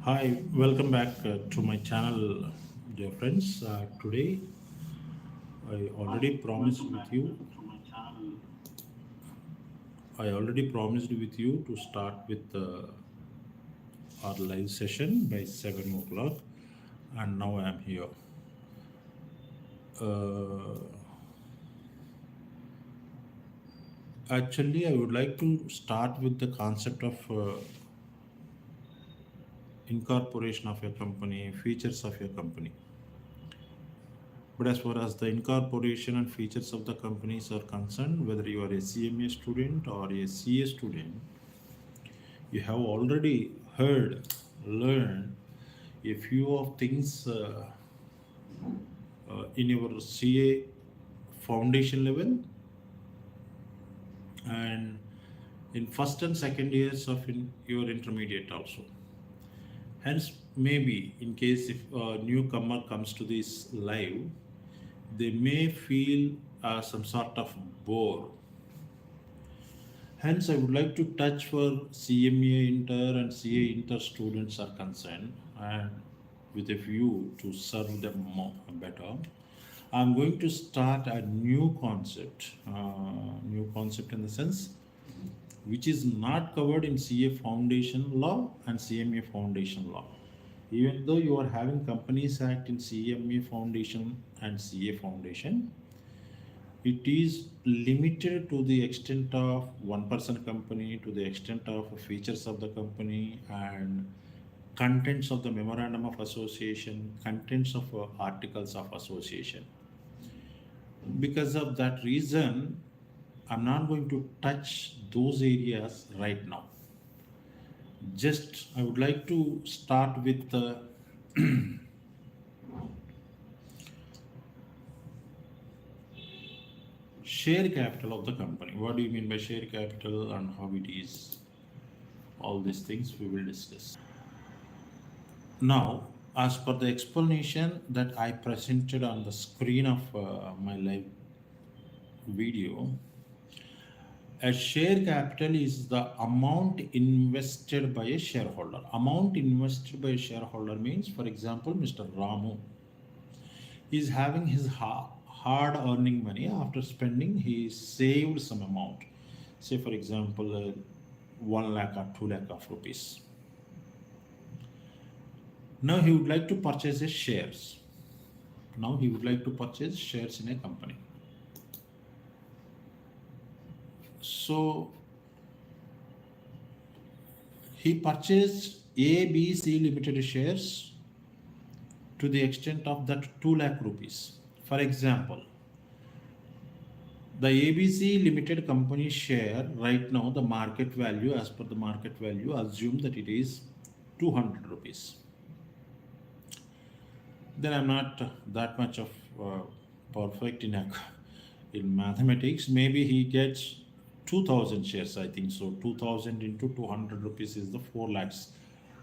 Hi, welcome back to my channel, dear friends. Today, I already promised with you. I already promised with you to start with our live session by 7 o'clock, and now I am here. Uh, Actually, I would like to start with the concept of incorporation of your company, features of your company. But as far as the incorporation and features of the companies are concerned, whether you are a CMA student or a CA student, you have already heard, learned a few of things in your CA foundation level and in first and second years of your intermediate also. Hence, maybe in case if a newcomer comes to this live, they may feel some sort of bore. Hence, I would like to touch for CMA Inter and CA Inter students are concerned, and with a view to serve them more, better. I'm going to start a new concept in the sense which is not covered in CA Foundation Law and CMA Foundation Law. Even though you are having Companies Act in CMA Foundation and CA Foundation, it is limited to the extent of one person company, to the extent of features of the company and contents of the memorandum of association, contents of articles of association. Because of that reason, I'm not going to touch those areas right now. Just I would like to start with the share capital of the company. What do you mean by share capital and how it is? All these things we will discuss. Now, as per the explanation that I presented on the screen of my live video, a share capital is the amount invested by a shareholder. Amount invested by a shareholder means, for example, Mr. Ramu is having his hard earning money. After spending, he saved some amount. Say, for example, 1 lakh or 2 lakh of rupees. Now he would like to purchase his shares. Now he would like to purchase shares in a company. So he purchased ABC Limited shares to the extent of that 2 lakh rupees. For example, the ABC Limited company share right now, the market value, as per the market value, assume that it is 200 rupees. Then I'm not that much of perfect in mathematics. Maybe he gets 2000 shares, I think so. 2000 into 200 rupees is the 4 lakhs.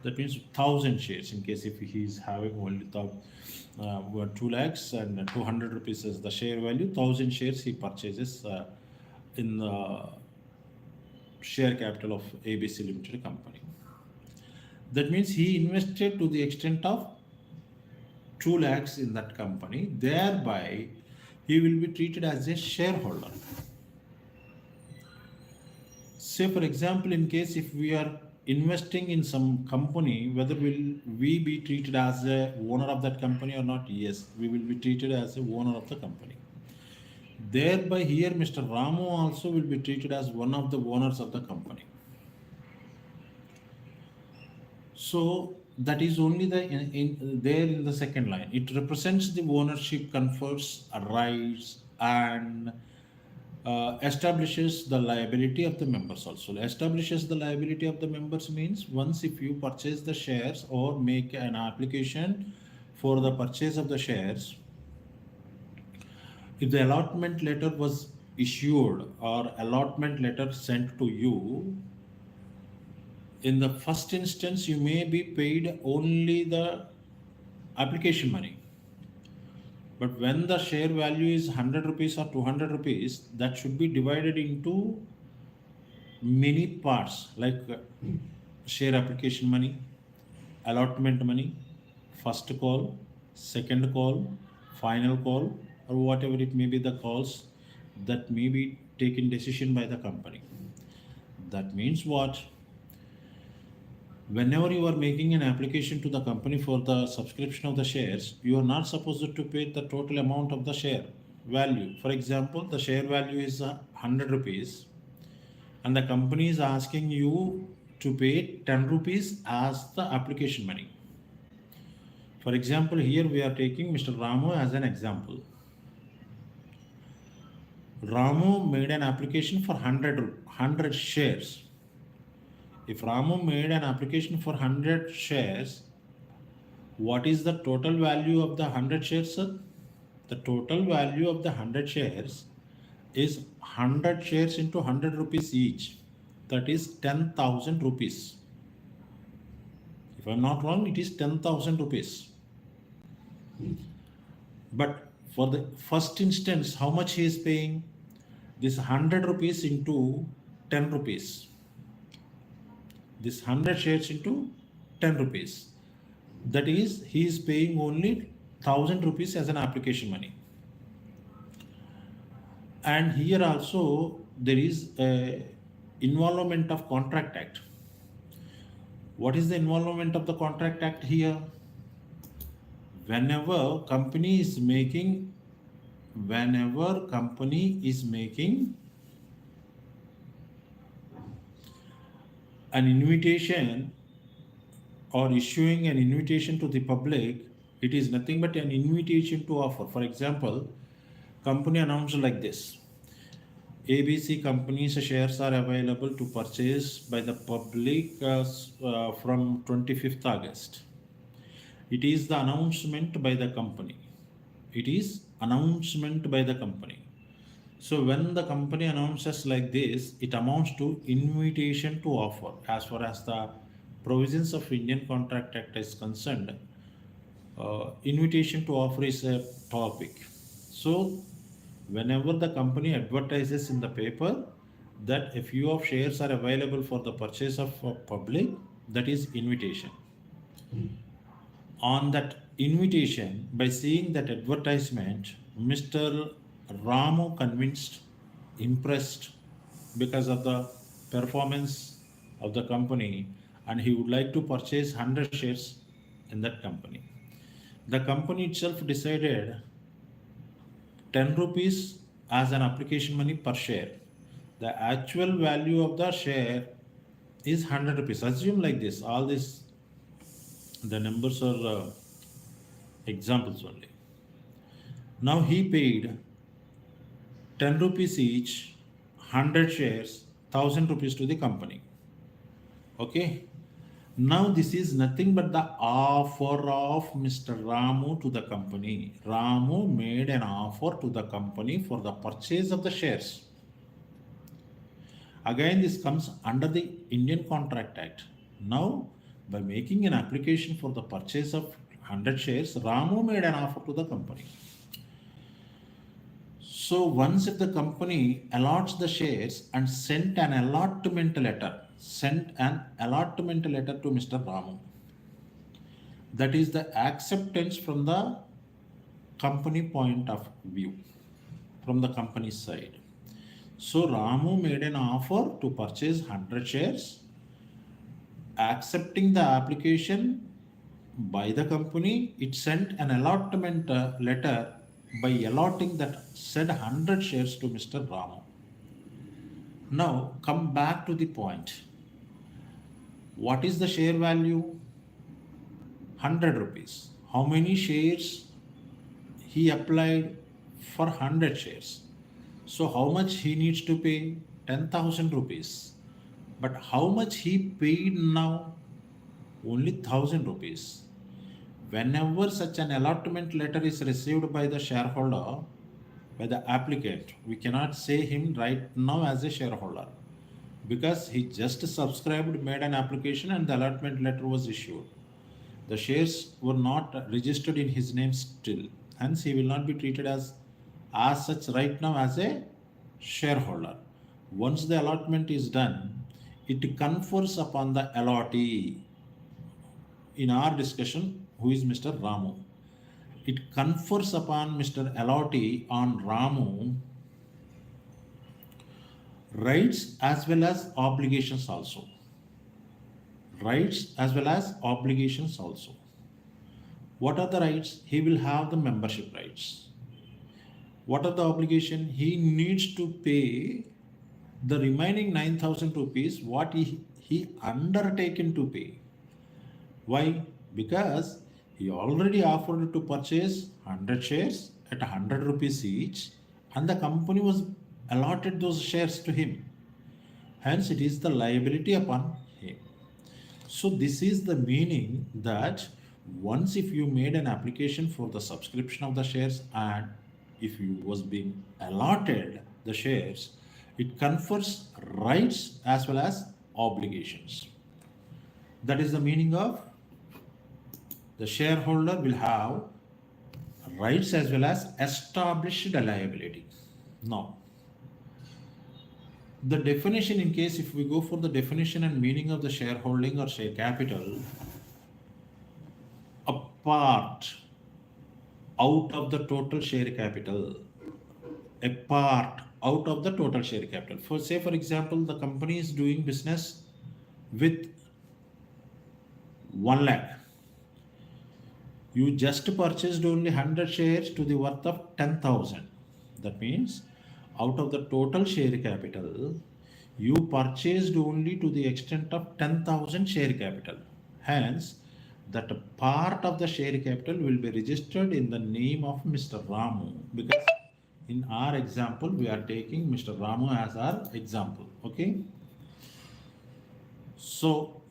That means 1000 shares, in case if he is having only 2 lakhs and 200 rupees is the share value, 1000 shares he purchases in the share capital of ABC Limited company. That means he invested to the extent of 2 lakhs in that company. Thereby, he will be treated as a shareholder. Say, for example, in case if we are investing in some company, whether will we be treated as a owner of that company or not? Yes, we will be treated as a owner of the company. Thereby, here Mr. Ramu also will be treated as one of the owners of the company. So that is only there in the second line. It represents the ownership, confers rights, and establishes the liability of the members also. Establishes the liability of the members means once if you purchase the shares or make an application for the purchase of the shares, if the allotment letter was issued or allotment letter sent to you, in the first instance, you may be paid only the application money. But when the share value is 100 rupees or 200 rupees, that should be divided into many parts like share application money, allotment money, first call, second call, final call, or whatever it may be the calls that may be taken decision by the company. That means what? Whenever you are making an application to the company for the subscription of the shares, you are not supposed to pay the total amount of the share value. For example, the share value is 100 rupees and the company is asking you to pay 10 rupees as the application money. For example, here we are taking Mr. Ramu as an example. Ramu made an application for 100 shares. If Ramu made an application for 100 shares, what is the total value of the 100 shares, sir? The total value of the 100 shares is 100 shares into 100 rupees each. That is 10,000 rupees. If I'm not wrong, it is 10,000 rupees. But for the first instance, how much he is paying? This 100 rupees into 10 rupees. This 100 shares into 10 rupees. That is, he is paying only 1000 rupees as an application money. And here also there is a involvement of Contract Act. What is the involvement of the Contract Act here? Whenever company is making an invitation or issuing an invitation to the public, it is nothing but an invitation to offer. For example, company announced like this: ABC company's shares are available to purchase by the public from 25th August. It is the announcement by the company. So when the company announces like this, it amounts to invitation to offer. As far as the provisions of Indian Contract Act is concerned, invitation to offer is a topic. So whenever the company advertises in the paper that a few of shares are available for the purchase of public, that is invitation. On that invitation, by seeing that advertisement, Mr. Ramu impressed because of the performance of the company, and he would like to purchase 100 shares in that company. The company itself decided 10 rupees as an application money per share. The actual value of the share is 100 rupees. Assume like this. All this, the numbers are examples only. Now he paid 10 rupees each, 100 shares, 1000 rupees to the company. Okay. Now this is nothing but the offer of Mr. Ramu to the company. Ramu made an offer to the company for the purchase of the shares. Again, this comes under the Indian Contract Act. Now, by making an application for the purchase of 100 shares, Ramu made an offer to the company. So once if the company allots the shares and sent an allotment letter to Mr. Ramu, that is the acceptance from the company point of view, from the company's side. So Ramu made an offer to purchase 100 shares, accepting the application by the company. It sent an allotment letter by allotting that said 100 shares to Mr. Ramu. Now come back to the point. What is the share value? 100 rupees. How many shares he applied for 100 shares? So how much he needs to pay? 10,000 rupees. But how much he paid now? Only 1,000 rupees. Whenever such an allotment letter is received by the shareholder, by the applicant, we cannot say him right now as a shareholder because he just subscribed, made an application, and the allotment letter was issued. The shares were not registered in his name still. Hence, he will not be treated as such right now as a shareholder. Once the allotment is done, it confers upon the allottee. In our discussion, who is Mr. Ramu? It confers upon Mr. Allottee on Ramu rights as well as obligations also. Rights as well as obligations also. What are the rights? He will have the membership rights. What are the obligation? He needs to pay the remaining 9,000 rupees what he undertaken to pay. Why? Because he already offered to purchase 100 shares at 100 rupees each, and the company was allotted those shares to him. Hence, it is the liability upon him. So, this is the meaning that once if you made an application for the subscription of the shares and if you was being allotted the shares, it confers rights as well as obligations. That is the meaning of the shareholder will have rights as well as established liability. Now, the definition, in case if we go for the definition and meaning of the shareholding or share capital, a part out of the total share capital, a part out of the total share capital. For say, for example, the company is doing business with 1 lakh. You just purchased only 100 shares to the worth of 10,000. That means out of the total share capital, you purchased only to the extent of 10,000 share capital. Hence, that part of the share capital will be registered in the name of Mr. Ramu, because in our example, we are taking Mr. Ramu as our example. Okay. So,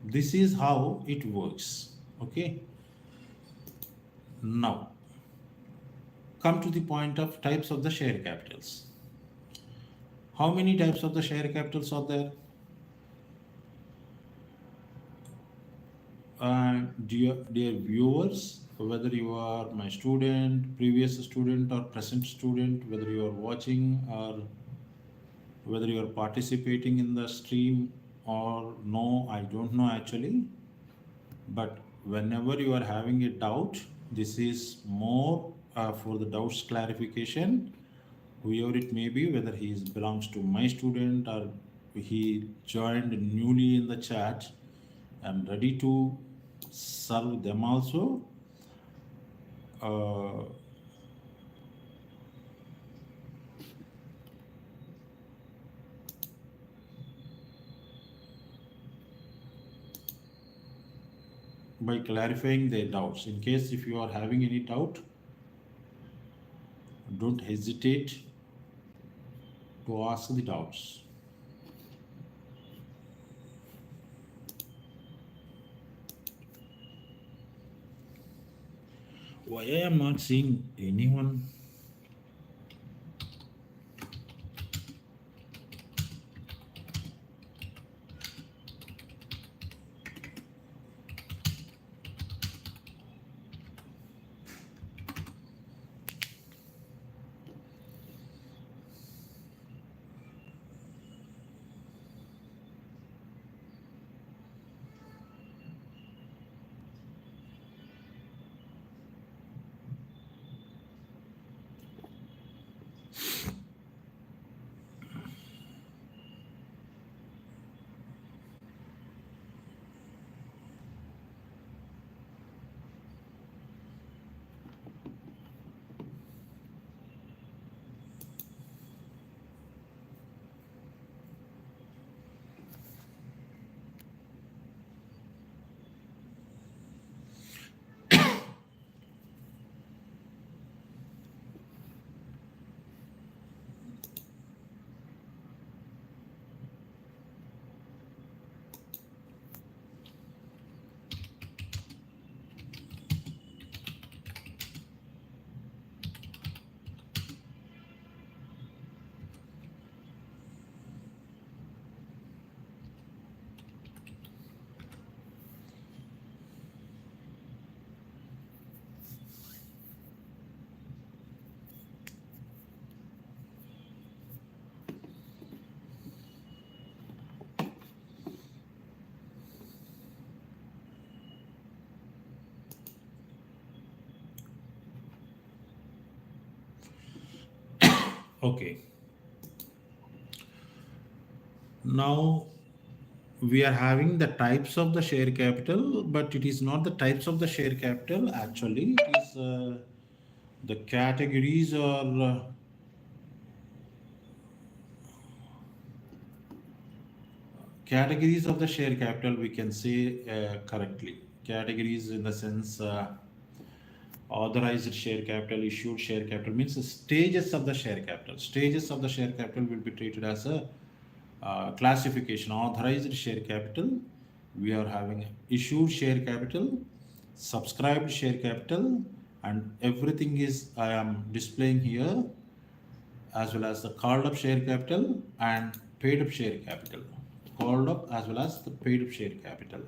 this is how it works. Okay. Now, come to the point of types of the share capitals. How many types of the share capitals are there? Dear viewers, whether you are my student, previous student, or present student, whether you are watching or whether you are participating in the stream or no, I don't know actually. But whenever you are having a doubt, this is more for the doubts clarification. Whoever it may be, whether he belongs to my student or he joined newly in the chat, I'm ready to serve them also. by clarifying their doubts. In case if you are having any doubt, don't hesitate to ask the doubts. Why I am not seeing anyone? Okay. Now we are having the types of the share capital, but it is not the types of the share capital. Actually, it is the categories or categories of the share capital. We can say correctly. Categories in the sense authorized share capital, issued share capital means the stages of the share capital. Stages of the share capital will be treated as a classification. Authorized share capital, we are having issued share capital, subscribed share capital, and everything is I am displaying here, as well as the called up share capital and paid up share capital. Called up as well as the paid up share capital.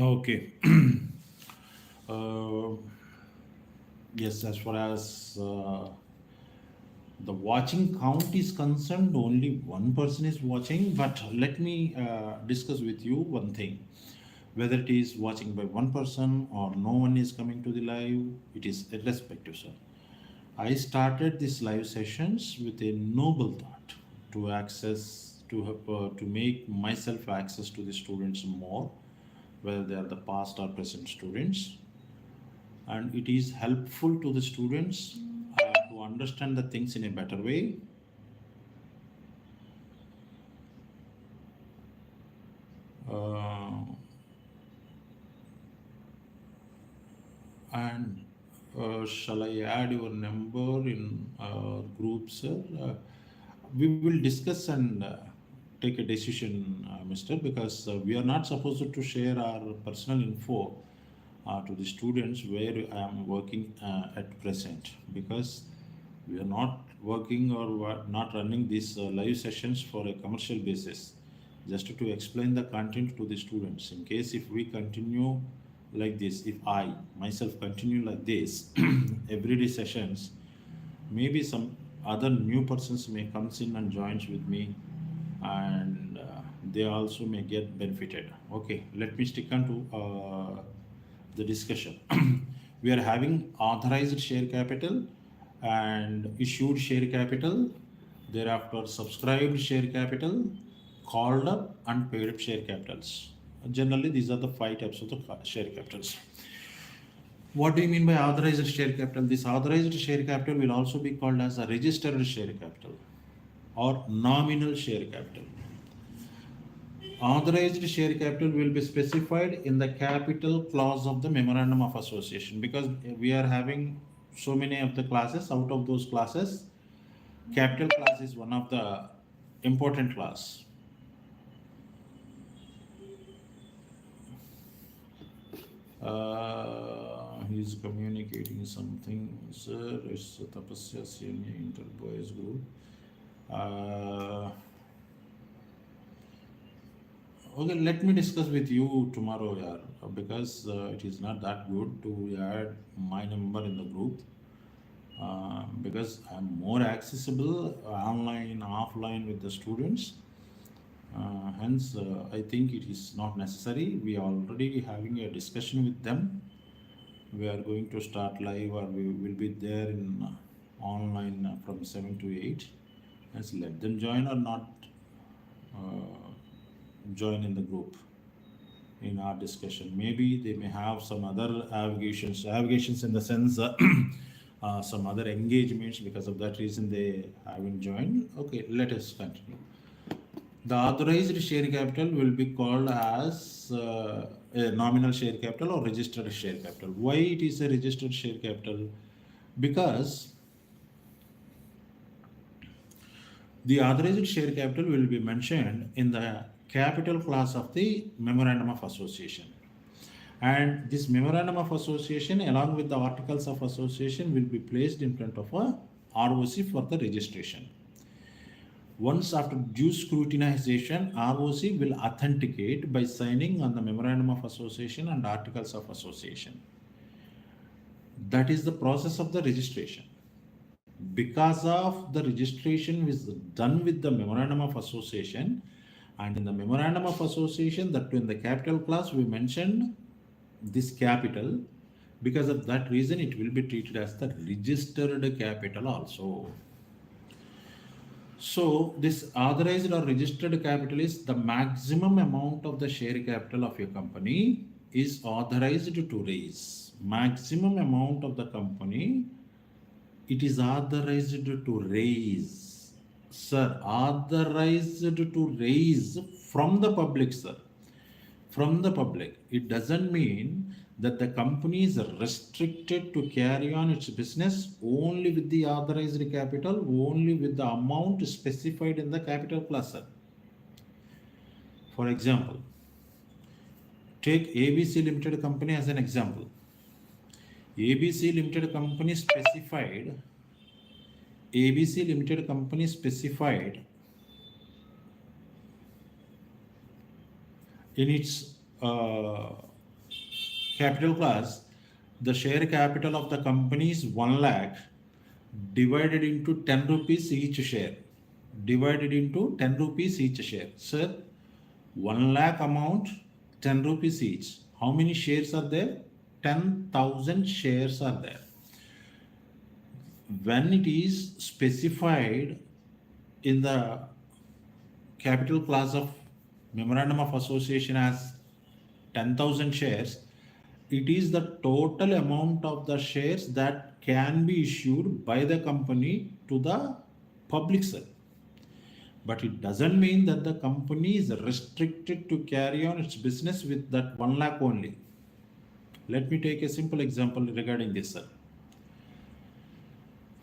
Okay. uh, yes, as far as the watching count is concerned, only one person is watching. But let me discuss with you one thing. Whether it is watching by one person or no one is coming to the live, it is irrespective, sir. I started these live sessions with a noble thought to access, to make myself access to the students more, whether they are the past or present students, and it is helpful to the students to understand the things in a better way. Uh, and shall I add your number in group, sir? We will discuss and take a decision, Mister, because we are not supposed to share our personal info to the students where I am working at present, because we are not working or not running these live sessions for a commercial basis, just to explain the content to the students. In case if we continue like this, if I myself continue like this everyday sessions, maybe some other new persons may comes in and joins with me, and they also may get benefited. Okay, let me stick on to the discussion. We are having authorized share capital and issued share capital, thereafter subscribed share capital, called up and paid up share capitals. Generally, these are the five types of the share capitals. What do you mean by authorized share capital? This authorized share capital will also be called as a registered share capital or nominal share capital. Authorized share capital will be specified in the capital clause of the memorandum of association, because we are having so many of the classes. Out of those classes, capital class is one of the important class. He's communicating something, sir. It's Tapasya Senior Inter Boys Group. Okay, let me discuss with you tomorrow, yeah, because it is not that good to add my number in the group, because I'm more accessible online, offline with the students. Hence, I think it is not necessary. We are already having a discussion with them. We are going to start live, or we will be there in online from 7 to 8. Hence, let them join or not join in the group in our discussion. Maybe they may have some other avocations in the sense some other engagements. Because of that reason, they haven't joined. Okay, let us continue. The authorized share capital will be called as a nominal share capital or registered share capital. Why it is a registered share capital? Because the authorized share capital will be mentioned in the capital clause of the memorandum of association. And this memorandum of association, along with the articles of association, will be placed in front of a ROC for the registration. Once after due scrutinization, ROC will authenticate by signing on the memorandum of association and articles of association. That is the process of the registration. Because of the registration is done with the memorandum of association, and in the memorandum of association, that in the capital clause we mentioned this capital. Because of that reason, it will be treated as the registered capital also. So this authorized or registered capital is the maximum amount of the share capital of your company is authorized to raise. Maximum amount of the company, it is authorized to raise. Sir, authorized to raise from the public, sir. From the public. It doesn't mean that the company is restricted to carry on its business only with the authorized capital, only with the amount specified in the capital clause. For example, take ABC Limited Company as an example. ABC Limited Company specified, ABC Limited Company specified in its capital class, the share capital of the company is 1 lakh divided into 10 rupees each share. Divided into 10 rupees each share. Sir, 1 lakh amount, 10 rupees each. How many shares are there? 10,000 shares are there. When it is specified in the capital class of memorandum of association as 10,000 shares, it is the total amount of the shares that can be issued by the company to the public sector. But it doesn't mean that the company is restricted to carry on its business with that 1 lakh only. Let me take a simple example regarding this, sir.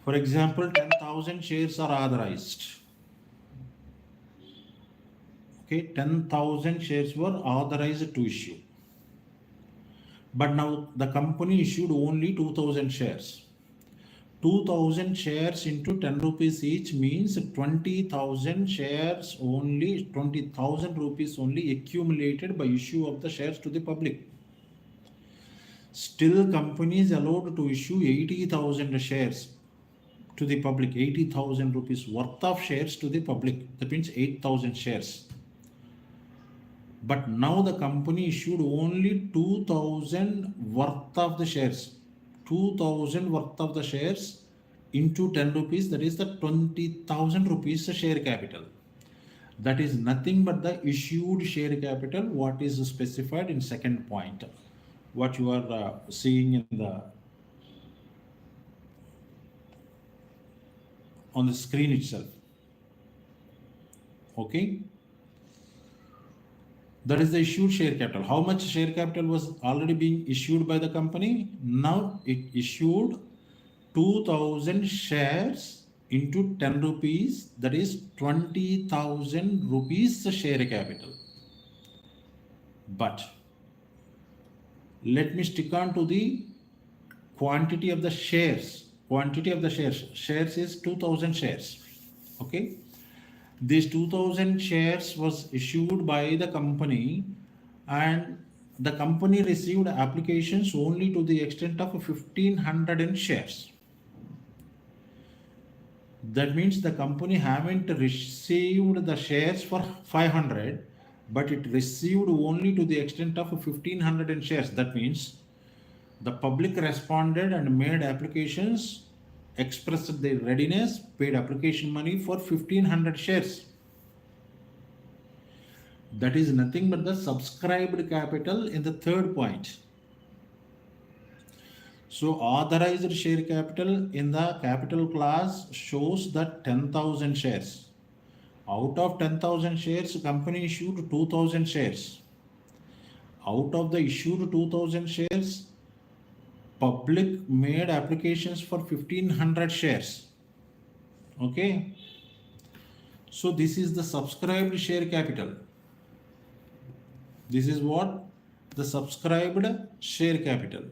For example, 10,000 shares are authorized. Okay, 10,000 shares were authorized to issue. But now the company issued only 2,000 shares. 2,000 shares into 10 rupees each means 20,000 shares only, 20,000 rupees only accumulated by issue of the shares to the public. Still, company is allowed to issue 80,000 shares to the public, 80,000 rupees worth of shares to the public. That means 8,000 shares. But now the company issued only 2,000 worth of the shares. 2,000 worth of the shares into 10 rupees, that is the 20,000 rupees share capital. That is nothing but the issued share capital, what is specified in second point, what you are seeing in the on the screen itself. Okay, that is the issued share capital. How much share capital was already being issued by the company? Now it issued 2,000 shares into 10 rupees, that is 20,000 rupees share capital. But let me stick on to the quantity of the shares. Quantity of the shares is 2,000 shares. Okay, these 2,000 shares was issued by the company, and the company received applications only to the extent of 1,500 shares. That means the company haven't received the shares for 500, but it received only to the extent of 1,500 shares. That means the public responded and made applications, expressed their readiness, paid application money for 1,500 shares. That is nothing but the subscribed capital in the third point. So authorized share capital in the capital class shows that 10,000 shares. Out of 10,000 shares, company issued 2,000 shares. Out of the issued 2,000 shares, public made applications for 1,500 shares. Okay, so this is the subscribed share capital. This is what? The subscribed share capital.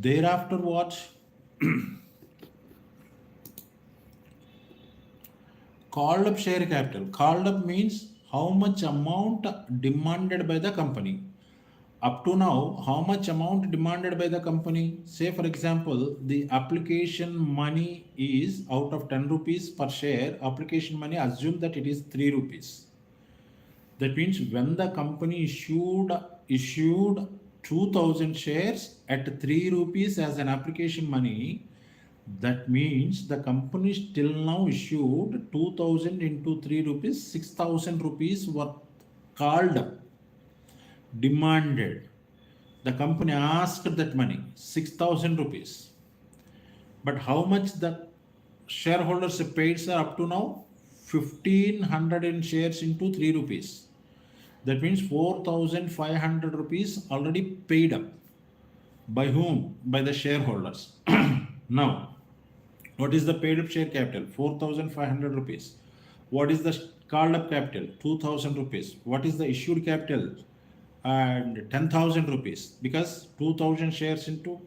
Thereafter what? Called up share capital. Called up means how much amount demanded by the company. Up to now, how much amount demanded by the company? Say for example, the application money is out of 10 rupees per share, application money, assume that it is 3 rupees. That means when the company issued 2,000 shares at 3 rupees as an application money, that means the company still now issued 2,000 into 3 rupees, 6,000 rupees were called up, demanded. The company asked that money, 6,000 rupees. But how much the shareholders paid, sir, up to now? 1,500 in shares into 3 rupees. That means 4,500 rupees already paid up. By whom? By the shareholders. Now, what is the paid up share capital? 4,500 rupees. What is the called up capital? 2,000 rupees. What is the issued capital? And 10,000 rupees. Because 2,000 shares into,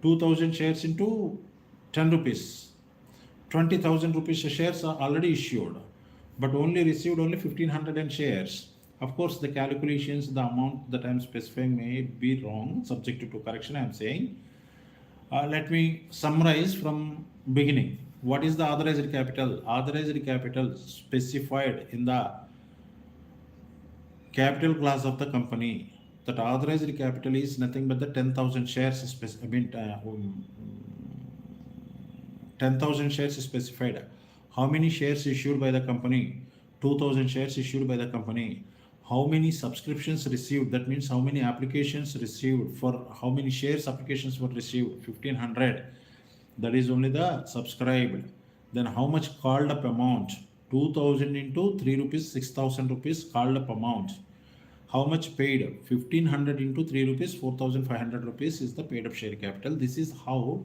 2,000 shares into 10 rupees. 20,000 rupees shares are already issued, but only received only 1,500 shares. Of course, the calculations, the amount that I'm specifying may be wrong, subject to correction. I'm saying. Let me summarize from beginning. What is the authorized capital? Authorized capital specified in the capital class of the company. That authorized capital is nothing but the 10,000 shares. 10,000 shares specified. How many shares issued by the company? 2,000 shares issued by the company. How many subscriptions received? That means how many applications received, for how many shares applications were received? 1,500. That is only the subscribed. Then how much called up amount? 2,000 into 3 rupees, 6,000 rupees called up amount. How much paid? 1,500 into 3 rupees, 4,500 rupees is the paid up share capital. This is how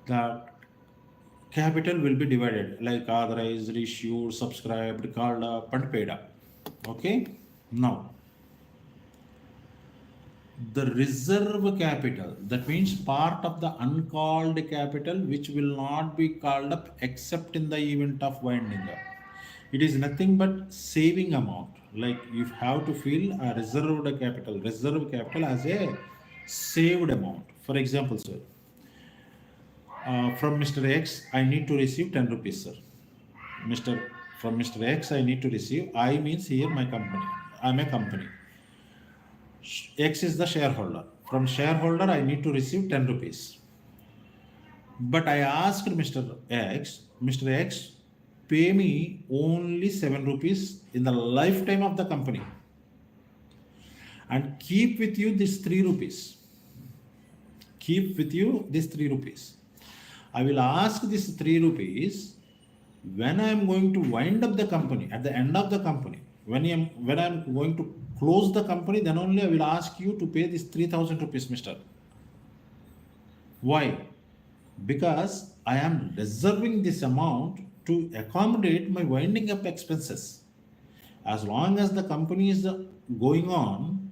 the capital will be divided, like authorized, issued, subscribed, called up, and paid up. Okay. Now, the reserve capital, that means part of the uncalled capital which will not be called up except in the event of winding up. It is nothing but saving amount. Like you have to feel a reserve capital as a saved amount. For example, sir, from Mr. X, I need to receive 10 rupees, sir. Mr. From Mr. X, I need to receive. I means here my company. I'm a company. X is the shareholder. From shareholder, I need to receive 10 rupees. But I asked Mr. X, pay me only 7 rupees in the lifetime of the company and keep with you this 3 rupees. Keep with you this 3 rupees. I will ask this 3 rupees when I am going to wind up the company, at the end of the company. When I'm going to close the company, then only I will ask you to pay this 3,000 rupees, mister. Why? Because I am reserving this amount to accommodate my winding up expenses. As long as the company is going on,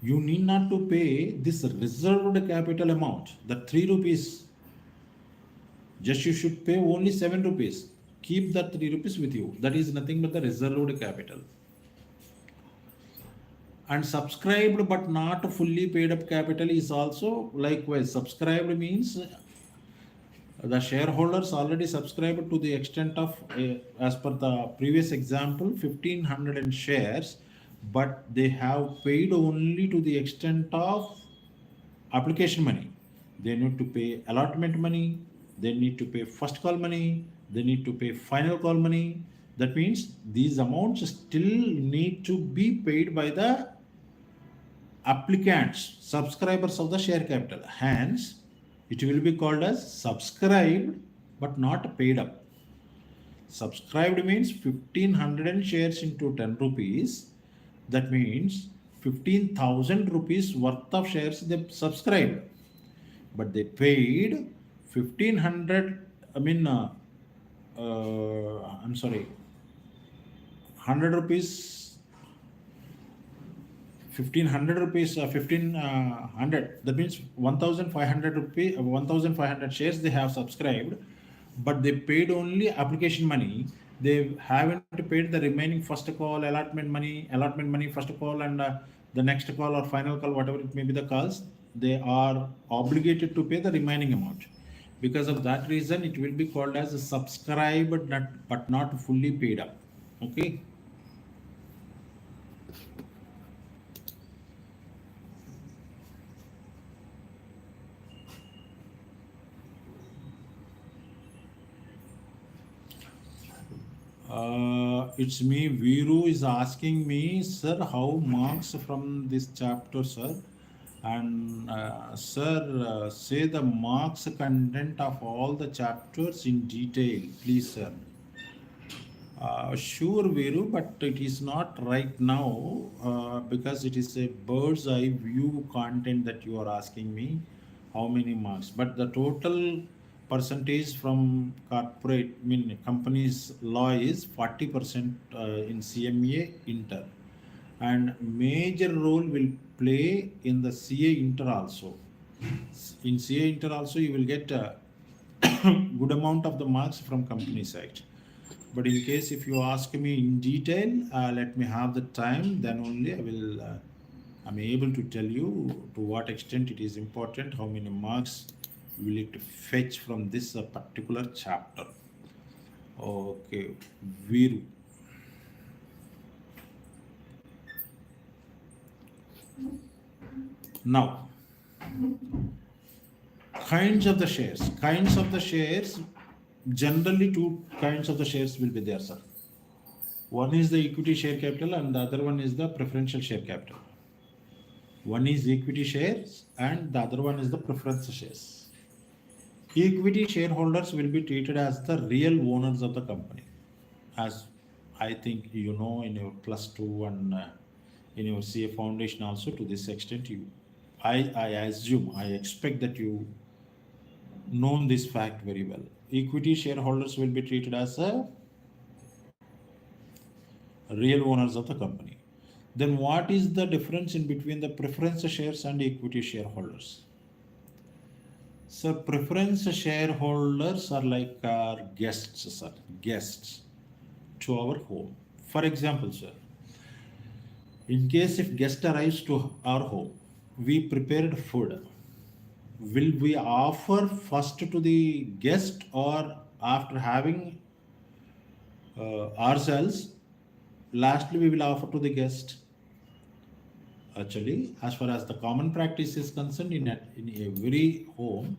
you need not to pay this reserved capital amount, the 3 rupees. Just you should pay only 7 rupees. Keep that 3 rupees with you. That is nothing but the reserved capital. And subscribed but not fully paid up capital is also likewise. Subscribed means the shareholders already subscribed to the extent of, as per the previous example, 1,500 shares, but they have paid only to the extent of application money. They need to pay allotment money, they need to pay first call money, they need to pay final call money. That means these amounts still need to be paid by the applicants, subscribers of the share capital. Hence, it will be called as subscribed but not paid up. Subscribed means 1,500 shares into 10 rupees. That means 15,000 rupees worth of shares they subscribed. But they paid 1,500, I'm sorry, 100 rupees, 1,500 rupees, 1,500, that means 1,500 rupees, 1,500 shares they have subscribed, but they paid only application money. They haven't paid the remaining first call, allotment money, first call, and the next call or final call, whatever it may be the calls. They are obligated to pay the remaining amount. Because of that reason, it will be called as a subscribed but not fully paid up. Okay. It's me. Viru is asking me, sir, how marks from this chapter, sir? And sir, say the marks content of all the chapters in detail, please, sir. Sure, Viru, but it is not right now because it is a bird's eye view content that you are asking me. How many marks? But the total percentage from companies law is 40% in CMA Inter, and major role will play in the CA Inter also. In CA Inter also, you will get a good amount of the marks from company side. But in case if you ask me in detail, let me have the time, then only I will, I'm able to tell you to what extent it is important, how many marks you will need to fetch from this particular chapter. Okay, Viru. Now, kinds of the shares. Kinds of the shares, generally two kinds of the shares will be there, sir. One is the equity share capital and the other one is the preferential share capital. One is equity shares and the other one is the preference shares. Equity shareholders will be treated as the real owners of the company. As I think you know in your plus two and in your CA foundation also, to this extent I assume, I expect that you known this fact very well. Equity shareholders will be treated as a real owners of the company. Then what is the difference in between the preference shares and equity shareholders? So preference shareholders are like our guests, sir, guests to our home. For example, sir, in case if guest arrives to our home, we prepared food. Will we offer first to the guest or after having ourselves, lastly we will offer to the guest? Actually, as far as the common practice is concerned, in every home,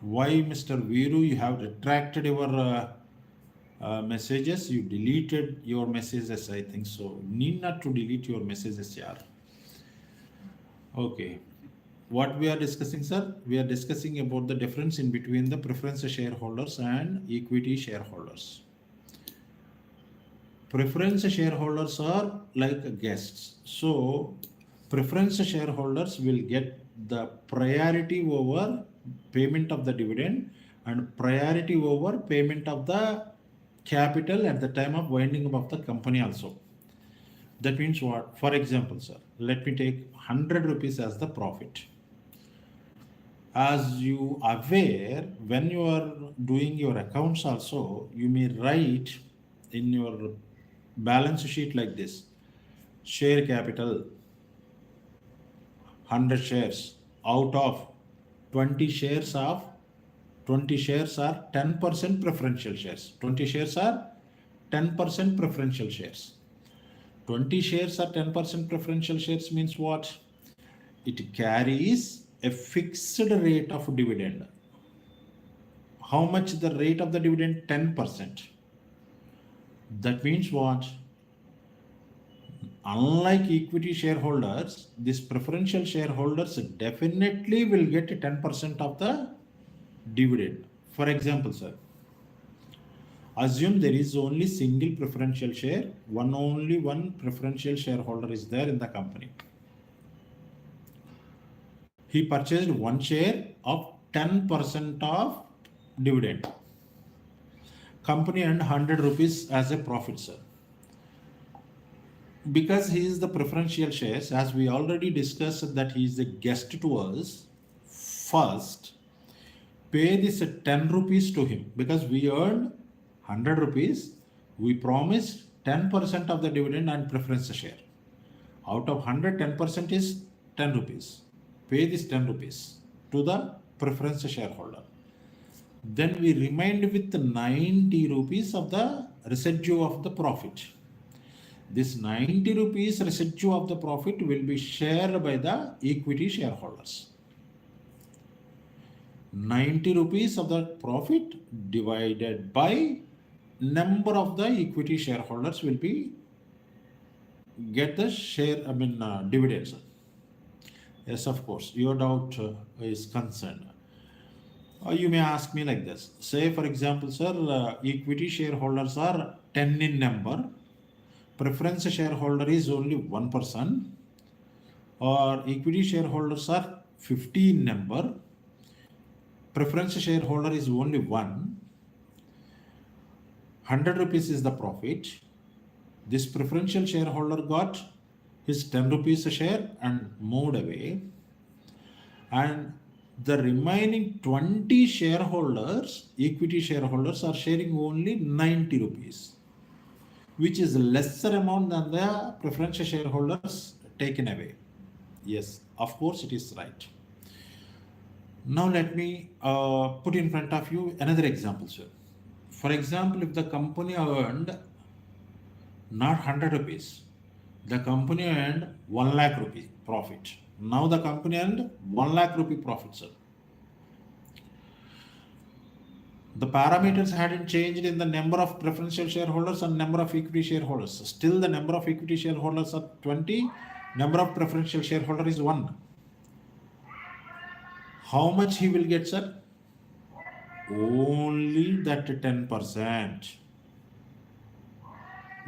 why Mr. Viru, you have retracted your messages, you deleted your messages, I think so. Need not to delete your messages, yaar. Okay. What we are discussing, sir? We are discussing about the difference in between the preference shareholders and equity shareholders. Preference shareholders are like guests. So, preference shareholders will get the priority over payment of the dividend and priority over payment of the capital at the time of winding up of the company also. That means what? For example, sir, let me take 100 rupees as the profit. As you are aware, when you are doing your accounts also, you may write in your balance sheet like this: share capital 100 shares, out of 20 shares are 10% preferential shares. 20 shares are 10% preferential shares. 20 shares are 10% preferential shares means what? It carries a fixed rate of dividend. How much the rate of the dividend? 10%. That means what? Unlike equity shareholders, these preferential shareholders definitely will get 10% of the dividend. For example, sir, assume there is only single preferential share, only one preferential shareholder is there in the company. He purchased one share of 10% of dividend. Company earned 100 rupees as a profit, sir. Because he is the preferential shares, as we already discussed that he is a guest to us, first pay this 10 rupees to him, because we earned 100 rupees. We promised 10% of the dividend and preference share. Out of 100, 10% is 10 rupees. Pay this 10 rupees to the preference shareholder. Then we remained with 90 rupees of the residue of the profit. This 90 rupees residue of the profit will be shared by the equity shareholders. 90 rupees of the profit divided by number of the equity shareholders will be get the share, dividends. Yes, of course, your doubt is concerned. You may ask me like this. Say, for example, sir, equity shareholders are 10 in number. Preference shareholder is only 1 person. Or equity shareholders are 50 in number. Preference shareholder is only 1. 100 rupees is the profit. This preferential shareholder got his 10 rupees a share and moved away. and the remaining 20 shareholders, equity shareholders, are sharing only 90 rupees, which is lesser amount than the preferential shareholders taken away. Yes, of course it is right. Now let me put in front of you another example, sir. For example, if the company earned not 100 rupees, the company earned 1 lakh rupee profit. Now the company earned 1 lakh rupee profit, sir. The parameters hadn't changed in the number of preferential shareholders and number of equity shareholders. Still, the number of equity shareholders are 20, number of preferential shareholder is 1. How much he will get, sir? Only that 10%.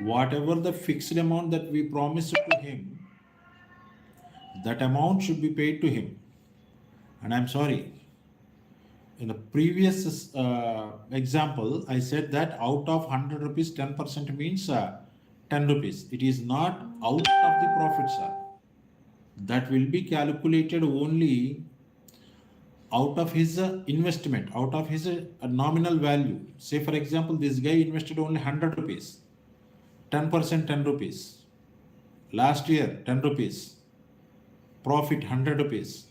Whatever the fixed amount that we promised to him, that amount should be paid to him. And I'm sorry, in the previous example, I said that out of 100 rupees, 10% means 10 rupees. It is not out of the profit, sir. That will be calculated only out of his investment, out of his nominal value. Say, for example, this guy invested only 100 rupees, 10% 10 rupees. Last year, 10 rupees. Profit 100 rupees.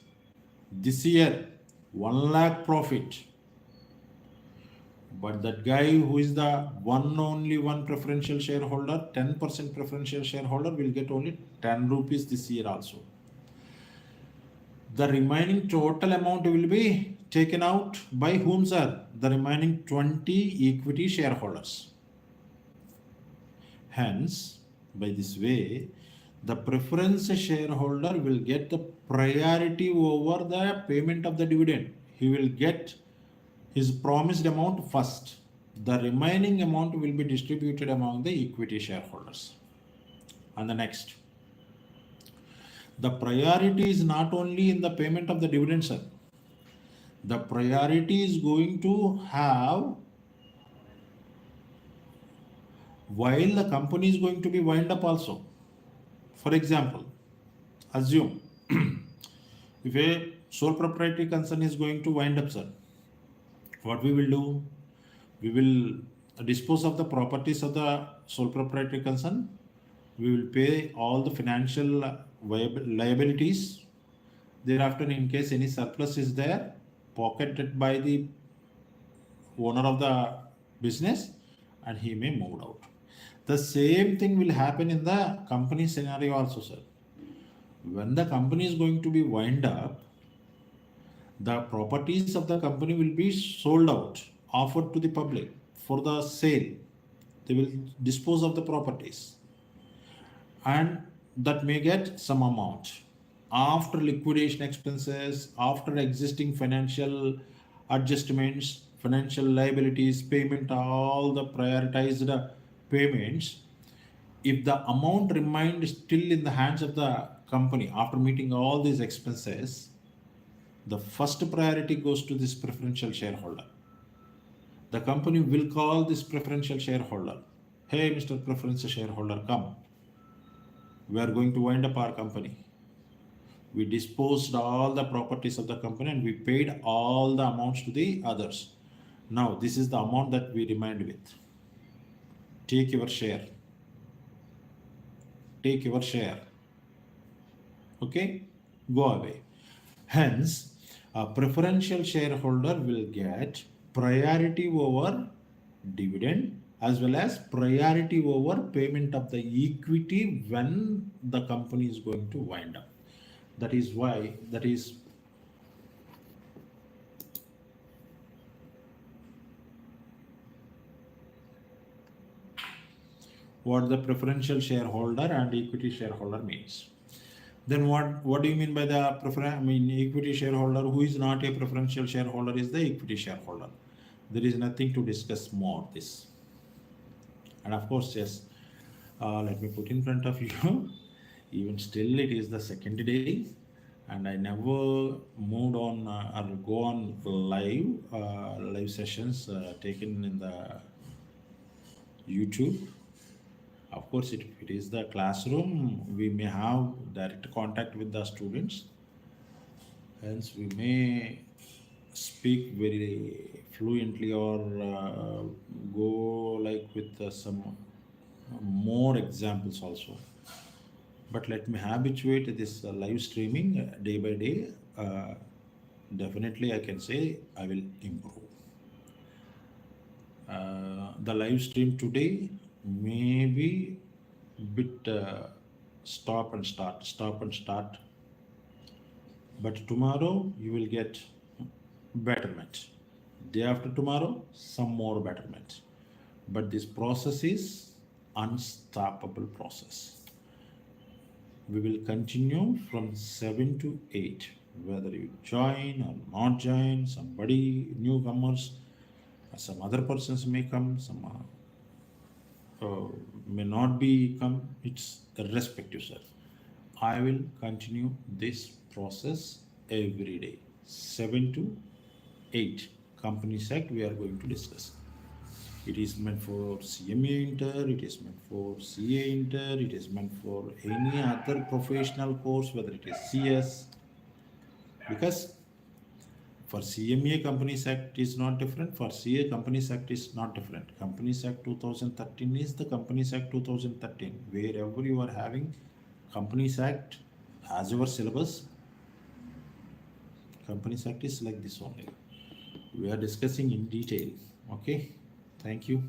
This year, 1 lakh profit. But that guy who is the only one preferential shareholder, 10% preferential shareholder, will get only 10 rupees this year also. The remaining total amount will be taken out by whom, sir? The remaining 20 equity shareholders. Hence, by this way, the preference shareholder will get the priority over the payment of the dividend. He will get his promised amount first. The remaining amount will be distributed among the equity shareholders. And the next, the priority is not only in the payment of the dividend, sir. The priority is going to have while the company is going to be wind up also. For example, assume if a sole proprietary concern is going to wind up, sir, what we will do? We will dispose of the properties of the sole proprietary concern. We will pay all the financial liabilities. Thereafter, in case any surplus is there, pocketed by the owner of the business, and he may move out. The same thing will happen in the company scenario also, sir. When the company is going to be wind up, the properties of the company will be sold out, offered to the public for the sale. They will dispose of the properties, and that may get some amount after liquidation expenses, after existing financial adjustments, financial liabilities, payment, all the prioritized payments. If the amount remained still in the hands of the company after meeting all these expenses, the first priority goes to this preferential shareholder. The company will call this preferential shareholder, hey, Mr. Preferential Shareholder, come. We are going to wind up our company. We disposed all the properties of the company and we paid all the amounts to the others. Now, this is the amount that we remained with. Take your share. Take your share. Okay? Go away. Hence, a preferential shareholder will get priority over dividend as well as priority over payment of the equity when the company is going to wind up. That is why, that is what the preferential shareholder and equity shareholder means. Then what do you mean by the equity shareholder? Who is not a preferential shareholder is the equity shareholder. There is nothing to discuss more this. And of course, yes, let me put in front of you. Even still, it is the second day, and I never moved on or go on live sessions taken in the YouTube. Of course, if it is the classroom, we may have direct contact with the students. Hence, we may speak very fluently or go like with some more examples also. But let me habituate this live streaming day by day. Uh, Definitely, I can say I will improve. The live stream today may be bit stop and start, but tomorrow you will get betterment. Day after tomorrow, some more betterment. But this process is unstoppable process. We will continue from 7 to 8, whether you join or not join, somebody newcomers, some other persons may come, some may not be come. It's irrespective, sir. I will continue this process every day, 7 to 8 company sect we are going to discuss. It is meant for CMA Inter, it is meant for CA Inter, it is meant for any other professional course, whether it is CS. Because for CMA Companies Act is not different, for CA Companies Act is not different. Companies Act 2013 is the Companies Act 2013. Wherever you are having Companies Act as your syllabus, Companies Act is like this only. We are discussing in detail. Okay, thank you.